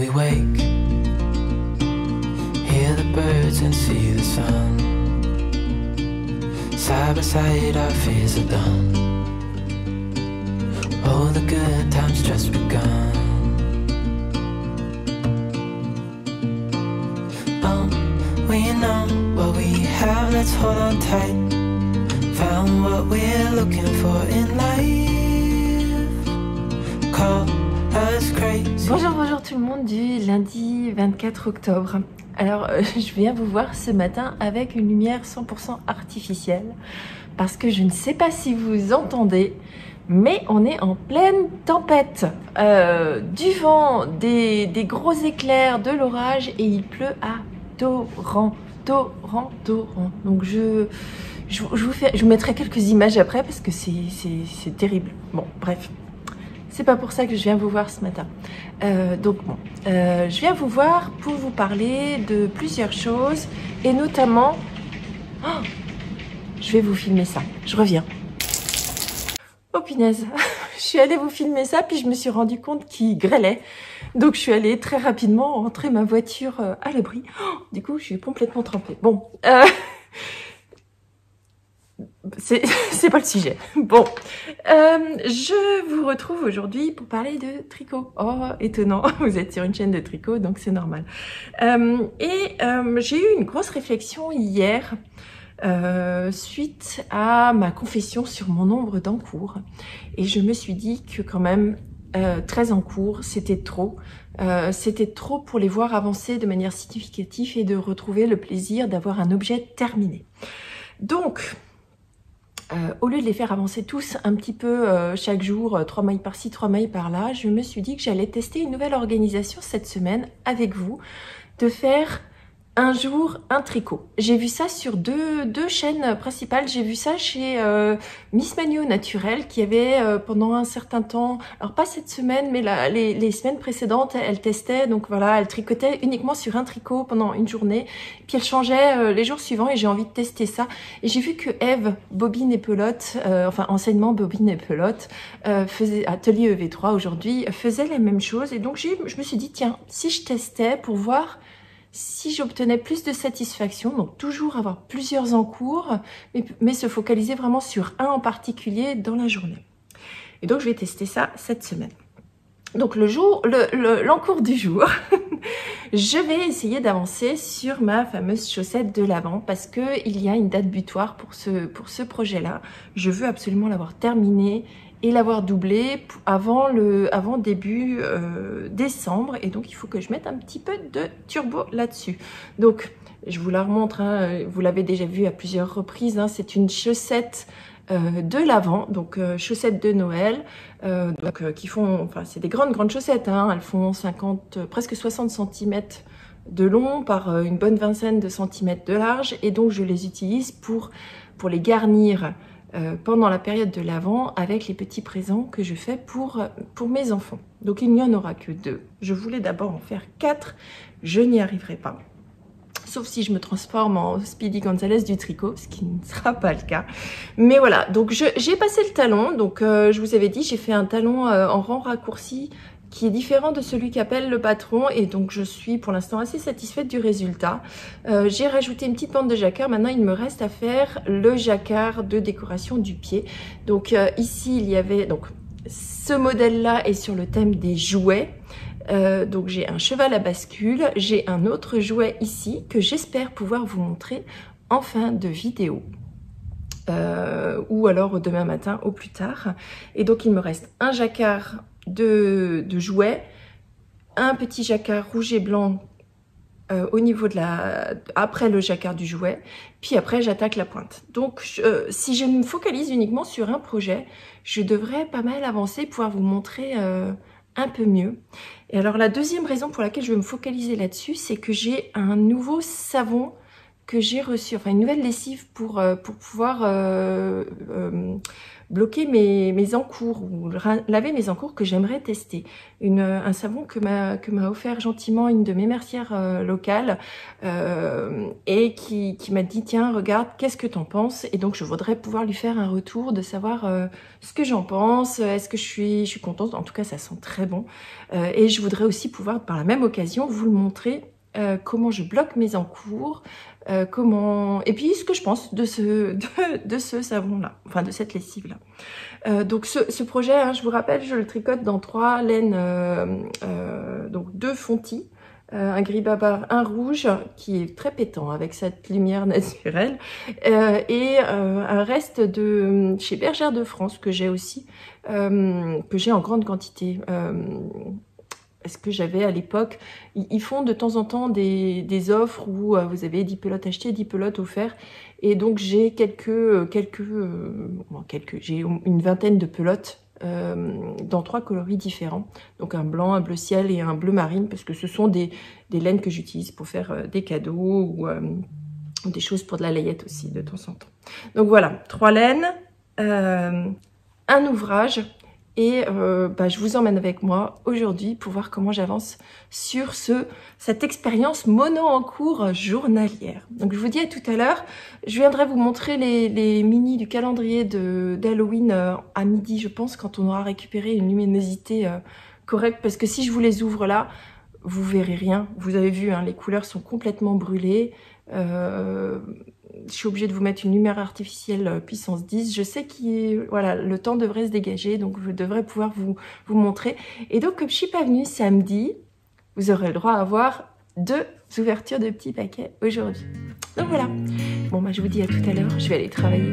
we wake, hear the birds and see the sun. Side by side our fears are done. Oh, the good times just begun. Oh, we know what we have, let's hold on tight. Found what we're looking for in life. Call us crazy. Bonjour tout le monde du lundi 24 octobre. Alors je viens vous voir ce matin avec une lumière 100% artificielle parce que je ne sais pas si vous entendez, mais on est en pleine tempête, du vent, des gros éclairs, de l'orage et il pleut à torrent. Donc je vous mettrai quelques images après parce que c'est terrible. Bon, bref. C'est pas pour ça que je viens vous voir ce matin. Je viens vous voir pour vous parler de plusieurs choses et notamment... Oh, je vais vous filmer ça, je reviens. Oh punaise, je suis allée vous filmer ça puis je me suis rendu compte qu'il grêlait. Donc je suis allée très rapidement rentrer ma voiture à l'abri. Oh, du coup, je suis complètement trempée. Bon, c'est pas le sujet. Bon, je vous retrouve aujourd'hui pour parler de tricot. Oh, étonnant, vous êtes sur une chaîne de tricot, donc c'est normal. J'ai eu une grosse réflexion hier suite à ma confession sur mon nombre d'encours. Et je me suis dit que quand même, 13 encours, c'était trop. C'était trop pour les voir avancer de manière significative et de retrouver le plaisir d'avoir un objet terminé. Donc... au lieu de les faire avancer tous un petit peu chaque jour, 3 mailles par-ci, 3 mailles par-là, je me suis dit que j'allais tester une nouvelle organisation cette semaine avec vous, de faire un jour un tricot. J'ai vu ça sur deux chaînes principales. J'ai vu ça chez Miss Manu Naturel qui avait pendant un certain temps, alors pas cette semaine mais les semaines précédentes, elle testait, donc voilà, elle tricotait uniquement sur un tricot pendant une journée, puis elle changeait les jours suivants et j'ai envie de tester ça. Et j'ai vu que Eve, Bobine et Pelote, enfin enseignement Bobine et Pelote, faisait atelier EV3 aujourd'hui, faisait la même chose et donc je me suis dit tiens, si je testais pour voir si j'obtenais plus de satisfaction, donc toujours avoir plusieurs encours, mais se focaliser vraiment sur un en particulier dans la journée. Et donc je vais tester ça cette semaine. Donc l'encours du jour, je vais essayer d'avancer sur ma fameuse chaussette de l'avant parce que il y a une date butoir pour ce projet-là. Je veux absolument l'avoir terminé et l'avoir doublé avant début décembre. Et donc, il faut que je mette un petit peu de turbo là-dessus. Donc, je vous la remontre, hein, vous l'avez déjà vu à plusieurs reprises. Hein, c'est une chaussette de l'avant, donc chaussettes de Noël, qui font, enfin, c'est des grandes chaussettes. Hein, elles font 50, presque 60 cm de long par une bonne vingtaine de centimètres de large. Et donc, je les utilise pour les garnir pendant la période de l'Avent avec les petits présents que je fais pour mes enfants. Donc il n'y en aura que 2. Je voulais d'abord en faire 4. Je n'y arriverai pas. Sauf si je me transforme en Speedy Gonzalez du tricot, ce qui ne sera pas le cas. Mais voilà, donc j'ai passé le talon. Donc je vous avais dit, j'ai fait un talon en rang raccourci qui est différent de celui qu'appelle le patron et donc je suis pour l'instant assez satisfaite du résultat. J'ai rajouté une petite bande de jacquard, maintenant il me reste à faire le jacquard de décoration du pied. Donc ici il y avait, donc ce modèle là est sur le thème des jouets. Donc j'ai un cheval à bascule, j'ai un autre jouet ici que j'espère pouvoir vous montrer en fin de vidéo. Ou alors demain matin au plus tard. Et donc il me reste un jacquard de jouets, un petit jacquard rouge et blanc au niveau de après le jacquard du jouet, puis après j'attaque la pointe. Donc si je me focalise uniquement sur un projet, je devrais pas mal avancer, pouvoir vous montrer un peu mieux. Et alors la deuxième raison pour laquelle je vais me focaliser là-dessus, c'est que j'ai un nouveau savon que j'ai reçu, enfin une nouvelle lessive pour pouvoir bloquer mes encours ou laver mes encours que j'aimerais tester. Un savon que m'a offert gentiment une de mes mercières locales et qui m'a dit tiens regarde, qu'est-ce que t'en penses? Et donc je voudrais pouvoir lui faire un retour de savoir ce que j'en pense, est-ce que je suis contente, en tout cas ça sent très bon. Et je voudrais aussi pouvoir par la même occasion vous le montrer comment je bloque mes encours, et puis ce que je pense de ce savon-là, enfin de cette lessive-là. Donc ce projet, hein, je vous rappelle, je le tricote dans 3 laines, donc 2 fontis, un gris babar, un rouge qui est très pétant avec cette lumière naturelle, et un reste de chez Bergère de France que j'ai aussi, que j'ai en grande quantité. Parce que j'avais à l'époque, ils font de temps en temps des offres où vous avez 10 pelotes achetées, 10 pelotes offertes. Et donc j'ai j'ai une vingtaine de pelotes dans 3 coloris différents. Donc un blanc, un bleu ciel et un bleu marine, parce que ce sont des laines que j'utilise pour faire des cadeaux ou des choses pour de la layette aussi de temps en temps. Donc voilà, 3 laines, un ouvrage. Et je vous emmène avec moi aujourd'hui pour voir comment j'avance sur cette expérience mono en cours journalière. Donc je vous dis à tout à l'heure. Je viendrai vous montrer les mini du calendrier d'Halloween à midi, je pense, quand on aura récupéré une luminosité correcte. Parce que si je vous les ouvre là, vous verrez rien. Vous avez vu, hein, les couleurs sont complètement brûlées. Je suis obligée de vous mettre une lumière artificielle puissance 10. Je sais voilà, le temps devrait se dégager, donc je devrais pouvoir vous montrer. Et donc, comme je suis pas venue samedi, vous aurez le droit à avoir 2 ouvertures de petits paquets aujourd'hui. Donc voilà. Bon, je vous dis à tout à l'heure. Je vais aller travailler.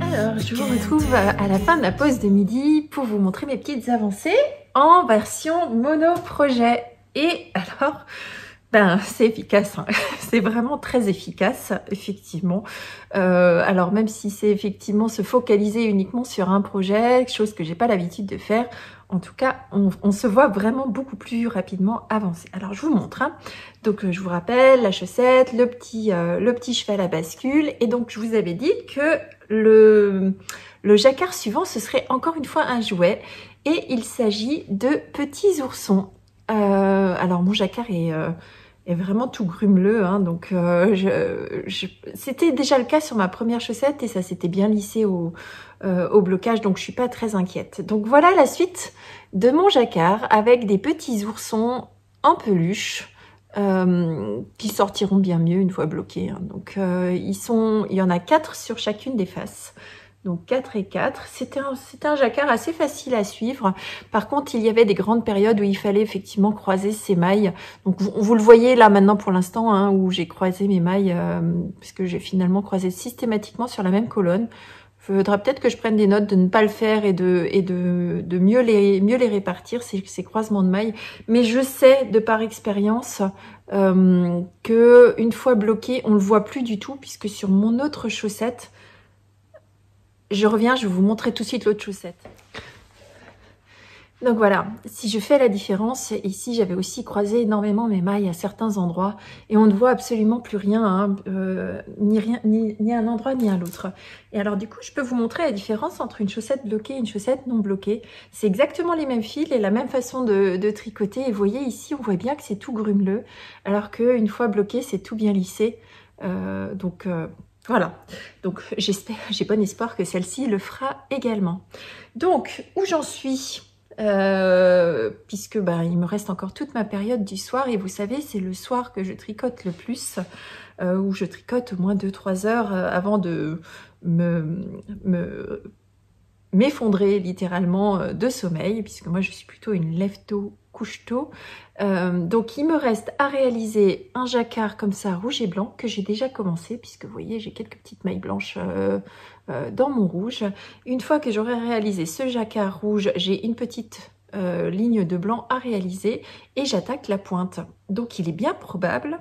Alors, je vous retrouve à la fin de la pause de midi pour vous montrer mes petites avancées en version mono projet. Et alors, c'est efficace, hein. C'est vraiment très efficace, effectivement. Alors même si c'est effectivement se focaliser uniquement sur un projet, chose que j'ai pas l'habitude de faire, en tout cas, on se voit vraiment beaucoup plus rapidement avancer. Alors je vous montre, hein. Donc je vous rappelle la chaussette, le petit cheval à bascule, et donc je vous avais dit que le jacquard suivant, ce serait encore une fois un jouet, et il s'agit de petits oursons. Alors mon jacquard est vraiment tout grumeleux, hein, donc c'était déjà le cas sur ma première chaussette et ça s'était bien lissé au blocage, donc je suis pas très inquiète. Donc voilà la suite de mon jacquard avec des petits oursons en peluche qui sortiront bien mieux une fois bloqués, hein. Donc il y en a 4 sur chacune des faces. Donc 4 et 4, c'était un jacquard assez facile à suivre. Par contre, il y avait des grandes périodes où il fallait effectivement croiser ses mailles. Donc vous le voyez là maintenant pour l'instant, hein, où j'ai croisé mes mailles, puisque j'ai finalement croisé systématiquement sur la même colonne. Il faudra peut-être que je prenne des notes de ne pas le faire et de mieux les répartir, ces croisements de mailles. Mais je sais de par expérience que une fois bloqué, on le voit plus du tout, puisque sur mon autre chaussette, je reviens, je vais vous montrer tout de suite l'autre chaussette. Donc voilà, si je fais la différence, ici j'avais aussi croisé énormément mes mailles à certains endroits et on ne voit absolument plus rien, hein, ni à un endroit ni à l'autre. Et alors du coup, je peux vous montrer la différence entre une chaussette bloquée et une chaussette non bloquée. C'est exactement les mêmes fils et la même façon de tricoter. Et vous voyez ici, on voit bien que c'est tout grumeleux, alors qu'une fois bloqué, c'est tout bien lissé. Voilà, donc j'ai bon espoir que celle-ci le fera également. Donc, où j'en suis, puisque il me reste encore toute ma période du soir, et vous savez, c'est le soir que je tricote le plus, où je tricote au moins 2-3 heures avant de m'effondrer littéralement de sommeil, puisque moi je suis plutôt une lève-tôt, couche-tôt. Donc il me reste à réaliser un jacquard comme ça rouge et blanc que j'ai déjà commencé, puisque vous voyez j'ai quelques petites mailles blanches dans mon rouge. Une fois que j'aurai réalisé ce jacquard rouge, j'ai une petite lignes de blanc à réaliser et j'attaque la pointe. Donc il est bien probable,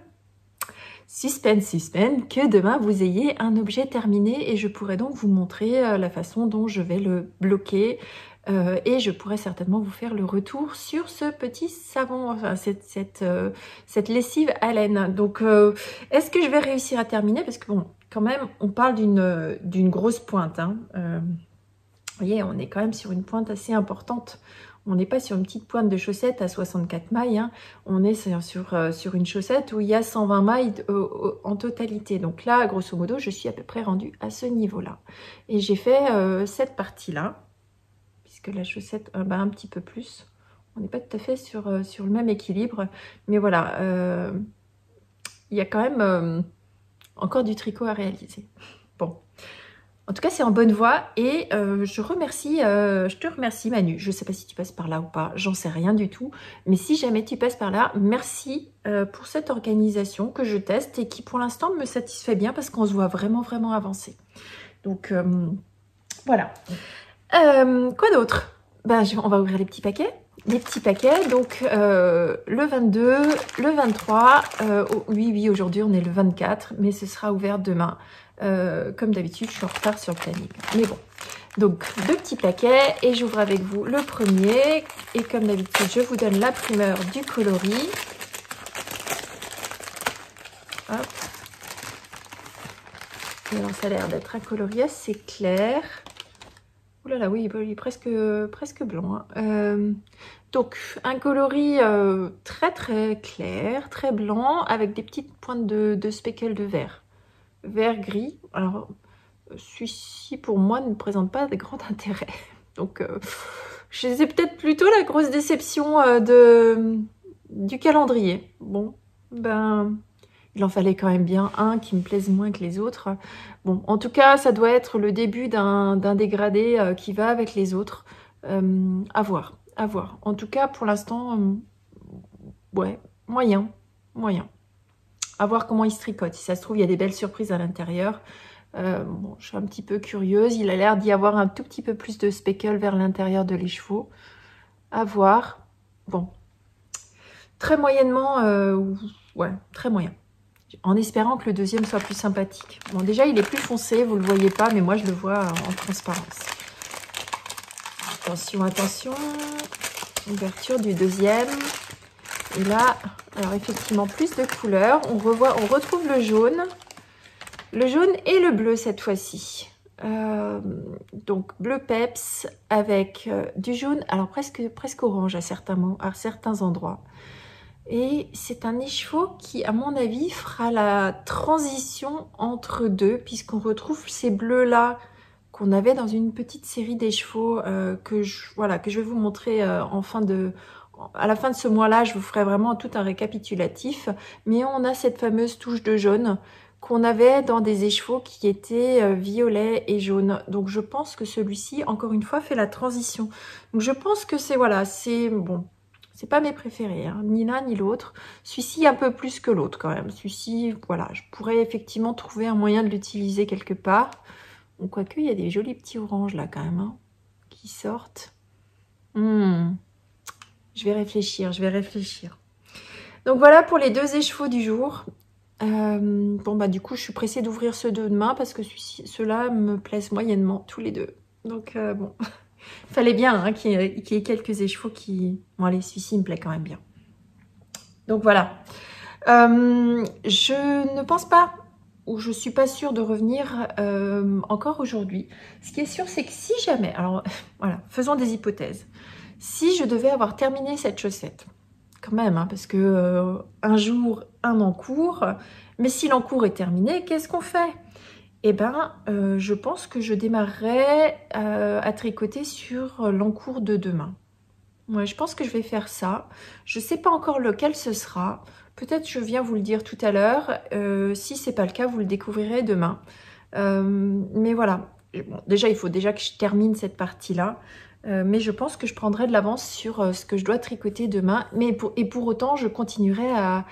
suspense, que demain vous ayez un objet terminé et je pourrai donc vous montrer la façon dont je vais le bloquer et je pourrai certainement vous faire le retour sur ce petit savon, enfin cette lessive à laine. Donc est-ce que je vais réussir à terminer? Parce que bon, quand même, on parle d'une grosse pointe. Hein. Vous voyez, on est quand même sur une pointe assez importante. On n'est pas sur une petite pointe de chaussette à 64 mailles. Hein. On est sur une chaussette où il y a 120 mailles en totalité. Donc là, grosso modo, je suis à peu près rendue à ce niveau-là. Et j'ai fait cette partie-là, puisque la chaussette bah, un petit peu plus. On n'est pas tout à fait sur le même équilibre. Mais voilà, il y a quand même encore du tricot à réaliser. Bon. En tout cas, c'est en bonne voie et je te remercie Manu. Je ne sais pas si tu passes par là ou pas, j'en sais rien du tout. Mais si jamais tu passes par là, merci pour cette organisation que je teste et qui pour l'instant me satisfait bien parce qu'on se voit vraiment avancer. Donc voilà. Quoi d'autre? Ben, on va ouvrir les petits paquets. Les petits paquets, donc le 22, le 23, oui, aujourd'hui on est le 24, mais ce sera ouvert demain. Comme d'habitude, je suis en retard sur le planning. Mais bon, donc 2 petits paquets et j'ouvre avec vous le premier. Et comme d'habitude, je vous donne la primeur du coloris. Hop. Et alors, ça a l'air d'être un coloris assez clair. Ouh là là, oui, il est presque blanc. Hein. Donc, un coloris très clair, très blanc, avec des petites pointes de speckle de vert. Vert-gris. Alors, celui-ci, pour moi, ne présente pas de grand intérêt. Donc, c'est peut-être plutôt la grosse déception du calendrier. Bon, ben, il en fallait quand même bien un qui me plaise moins que les autres. Bon, en tout cas, ça doit être le début d'un dégradé qui va avec les autres. À voir. En tout cas, pour l'instant, ouais, moyen. À voir comment il se tricote. Si ça se trouve, il y a des belles surprises à l'intérieur. Bon, je suis un petit peu curieuse. Il a l'air d'y avoir un tout petit peu plus de speckle vers l'intérieur de l'écheveau. À voir. Bon. Très moyennement, ouais, très moyen. En espérant que le deuxième soit plus sympathique. Bon, déjà, il est plus foncé, vous ne le voyez pas, mais moi, je le vois en transparence. Attention. Ouverture du deuxième. Et là, alors effectivement, plus de couleurs. On retrouve le jaune. Le jaune et le bleu cette fois-ci. Donc, bleu peps avec du jaune, alors presque orange à certains endroits. Et c'est un écheveau qui, à mon avis, fera la transition entre deux, puisqu'on retrouve ces bleus-là qu'on avait dans une petite série d'écheveaux que je vais vous montrer à la fin de ce mois-là. Je vous ferai vraiment tout un récapitulatif. Mais on a cette fameuse touche de jaune qu'on avait dans des écheveaux qui étaient violets et jaunes. Donc je pense que celui-ci, encore une fois, fait la transition. Donc je pense que c'est bon. C'est pas mes préférés, hein, ni l'un ni l'autre. Celui-ci un peu plus que l'autre quand même. Celui-ci, voilà, je pourrais effectivement trouver un moyen de l'utiliser quelque part. Bon, quoique, il y a des jolis petits oranges là quand même, hein, qui sortent. Je vais réfléchir. Donc voilà pour les 2 écheveaux du jour. Bon bah du coup, je suis pressée d'ouvrir ceux de demain parce que ceux-là me plaisent moyennement, tous les deux. Donc bon... Fallait bien hein, qu'il y ait quelques écheveaux qui... Bon allez, celui-ci me plaît quand même bien. Donc voilà. Je ne pense pas, ou je suis pas sûre de revenir encore aujourd'hui. Ce qui est sûr, c'est que si jamais... Alors voilà, faisons des hypothèses. Si je devais avoir terminé cette chaussette, quand même, hein, parce que un jour, un encours, mais si l'encours est terminé, qu'est-ce qu'on fait ? Eh ben, je pense que je démarrerai à tricoter sur l'encours de demain. Ouais, je pense que je vais faire ça. Je ne sais pas encore lequel ce sera. Peut-être je viens vous le dire tout à l'heure. Si ce n'est pas le cas, vous le découvrirez demain. Mais voilà. Bon, déjà, il faut déjà que je termine cette partie-là. Mais je pense que je prendrai de l'avance sur ce que je dois tricoter demain. Et pour autant, je continuerai à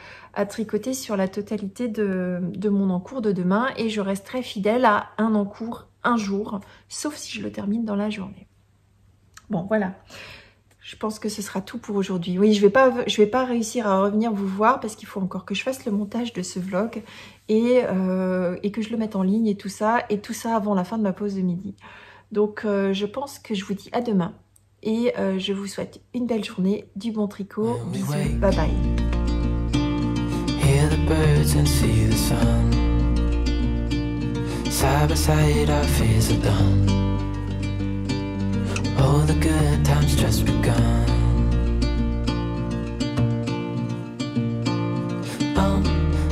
tricoter sur la totalité de mon encours de demain. Et je resterai fidèle à un encours un jour, sauf si je le termine dans la journée. Bon, voilà. je pense que ce sera tout pour aujourd'hui. Oui, je vais pas réussir à revenir vous voir parce qu'il faut encore que je fasse le montage de ce vlog et que je le mette en ligne et tout ça avant la fin de ma pause de midi. Donc je pense que je vous dis à demain et je vous souhaite une belle journée, du bon tricot, bisous, bye bye. Hear the birds and see the sun. Side by side our fears are done. Oh, the good times just begun.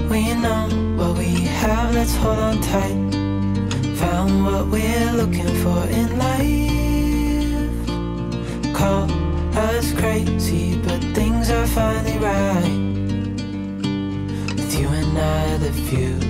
We know what we have, let's hold on tight. Found what we're looking for in life. Call us crazy, but things are finally right. With you and I, the future